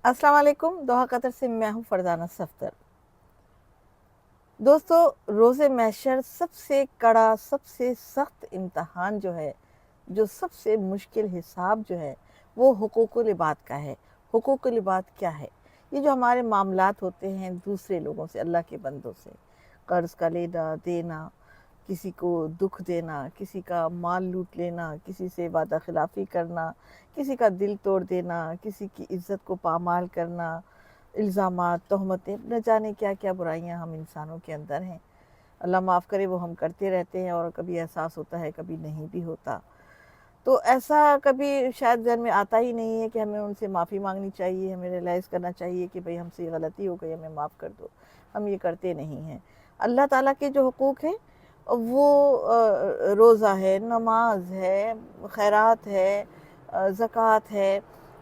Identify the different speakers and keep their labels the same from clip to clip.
Speaker 1: अस्सलाम वालेकुम। Doha Qatar से मैं हूँ फरजाना सफ्दर। दोस्तों, रोज़े महशर सबसे कड़ा, सबसे सख्त इम्तहान जो है, जो सबसे मुश्किल हिसाब जो है, वो हुकूकुल इबाद का है। हुकूकुल इबाद क्या है? ये जो हमारे मामलात होते हैं दूसरे लोगों से, अल्लाह के बंदों से, कर्ज़ का लेना देना, किसी को दुख देना, किसी का माल लूट लेना, किसी से वादा खिलाफ़ी करना, किसी का दिल तोड़ देना, किसी की इज़्ज़त को पामाल करना, इल्ज़ामात, तोहमतें, न जाने क्या-क्या बुराइयाँ हम इंसानों के अंदर हैं। अल्लाह माफ़ करे, वो हम करते रहते हैं और कभी एहसास होता है, कभी नहीं भी होता। तो ऐसा कभी शायद ज़हन में आता ही नहीं है कि हमें उनसे माफ़ी माँगनी चाहिए, हमें रियलाइज़ करना चाहिए कि भई हमसे ये गलती हो गई, हमें माफ़ कर दो। हम ये करते नहीं हैं। अल्लाह ताला के जो हुकूक हैं वो रोज़ा है, नमाज है, खैरात है, ज़कात है,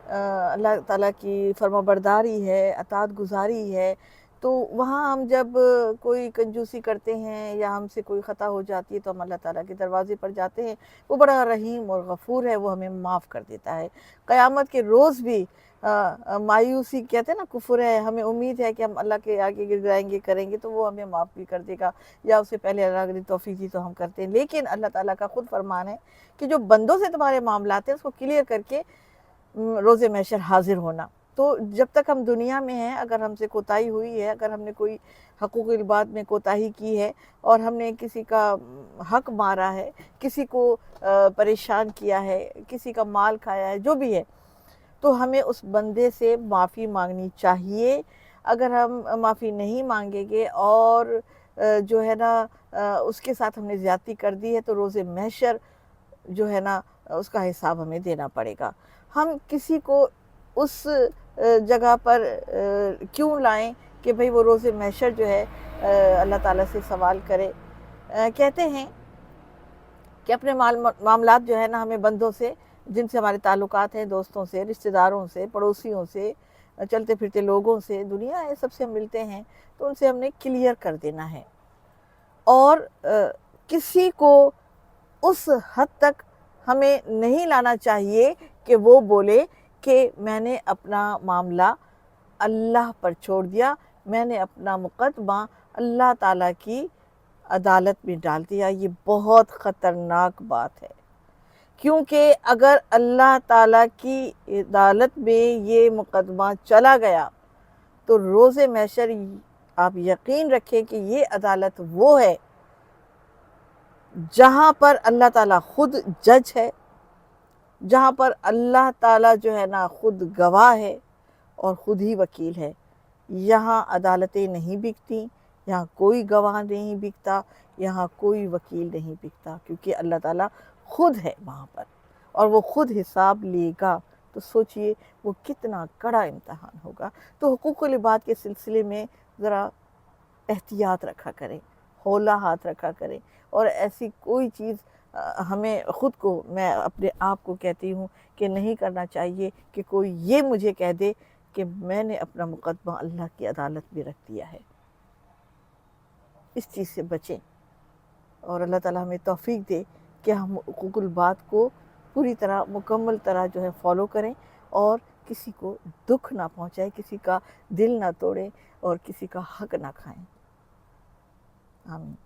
Speaker 1: अल्लाह ताला की फर्माबरदारी है, अताअत गुज़ारी है। तो वहाँ हम जब कोई कंजूसी करते हैं या हमसे कोई ख़ता हो जाती है तो हम अल्लाह ताला के दरवाज़े पर जाते हैं। वो बड़ा रहीम और गफ़ूर है, वो हमें माफ़ कर देता है। क़यामत के रोज़ भी मायूसी कहते हैं ना कुफ़्र है, हमें उम्मीद है कि हम अल्लाह के आगे गिड़गिड़ाएँगे, करेंगे तो वो हमें माफ़ भी कर देगा, या उससे पहले अल्लाह ने तौफ़ीक दी तो हम करते हैं। लेकिन अल्लाह ताला का ख़ुद फ़रमान है कि जो बंदों से तुम्हारे मामलात हैं उसको क्लियर करके रोज़े महशर हाज़िर होना। तो जब तक हम दुनिया में हैं, अगर हमसे कोताही हुई है, अगर हमने कोई हक़ूक़ुल इबाद में कोताही की है और हमने किसी का हक़ मारा है, किसी को परेशान किया है, किसी का माल खाया है, जो भी है, तो हमें उस बंदे से माफ़ी मांगनी चाहिए। अगर हम माफ़ी नहीं मांगेंगे और जो है ना उसके साथ हमने ज़्यादती कर दी है तो रोज़े महशर जो है ना उसका हिसाब हमें देना पड़ेगा। हम किसी को उस जगह पर क्यों लाएं कि भाई वो रोज़े महशर जो है अल्लाह ताला से सवाल करे। कहते हैं कि अपने मामलात जो है ना हमें बंदों से, जिनसे हमारे ताल्लुकात हैं, दोस्तों से, रिश्तेदारों से, पड़ोसियों से, चलते फिरते लोगों से, दुनिया है सबसे हम मिलते हैं, तो उनसे हमने क्लियर कर देना है। और किसी को उस हद तक हमें नहीं लाना चाहिए कि वो बोले कि मैंने अपना मामला अल्लाह पर छोड़ दिया, मैंने अपना मुकदमा अल्लाह ताला की अदालत में डाल दिया। ये बहुत ख़तरनाक बात है, क्योंकि अगर अल्लाह ताला की अदालत में ये मुकदमा चला गया तो रोज़े महशर आप यकीन रखें कि ये अदालत वो है जहाँ पर अल्लाह ताला ख़ुद जज है, जहाँ पर अल्लाह ताला जो है ना ख़ुद गवाह है और ख़ुद ही वकील है। यहाँ अदालतें नहीं बिकती, यहाँ कोई गवाह नहीं बिकता, यहाँ कोई वकील नहीं बिकता, क्योंकि अल्लाह ताला ख़ुद है वहाँ पर और वो ख़ुद हिसाब लेगा। तो सोचिए वो कितना कड़ा इम्तहान होगा। तो हुकूकुल इबाद के सिलसिले में ज़रा एहतियात रखा करें, हौला हाथ रखा करें और ऐसी कोई चीज़ हमें ख़ुद को, मैं अपने आप को कहती हूँ कि नहीं करना चाहिए कि कोई ये मुझे कह दे कि मैंने अपना मुकदमा अल्लाह की अदालत में रख दिया है। इस चीज़ से बचें और अल्लाह ताला हमें तौफ़ीक दे कि हम हुकूकुल इबाद को पूरी तरह मुकम्मल तरह जो है फ़ॉलो करें और किसी को दुख ना पहुँचाएँ, किसी का दिल ना तोड़ें और किसी का हक़ ना खाएँ। आमीन।